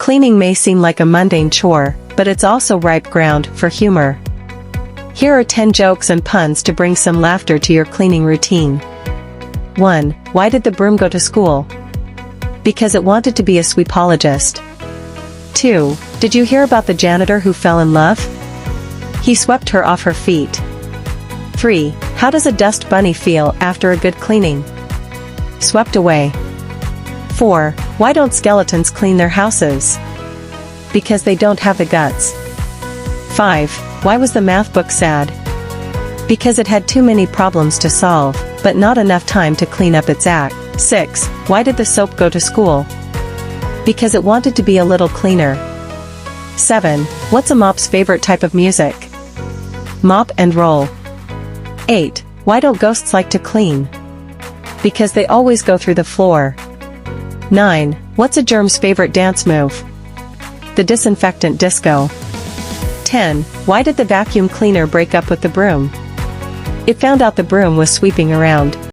Cleaning may seem like a mundane chore, but it's also ripe ground for humor. Here are 10 jokes and puns to bring some laughter to your cleaning routine. 1. Why did the broom go to school? Because it wanted to be a sweepologist. 2. Did you hear about the janitor who fell in love? He swept her off her feet. 3. How does a dust bunny feel after a good cleaning? Swept away. 4. Why don't skeletons clean their houses? Because they don't have the guts. 5. Why was the math book sad? Because it had too many problems to solve, but not enough time to clean up its act. 6. Why did the soap go to school? Because it wanted to be a little cleaner. 7. What's a mop's favorite type of music? Mop and roll. 8. Why don't ghosts like to clean? Because they always go through the floor. 9. What's a germ's favorite dance move? The disinfectant disco. 10. Why did the vacuum cleaner break up with the broom? It found out the broom was sweeping around.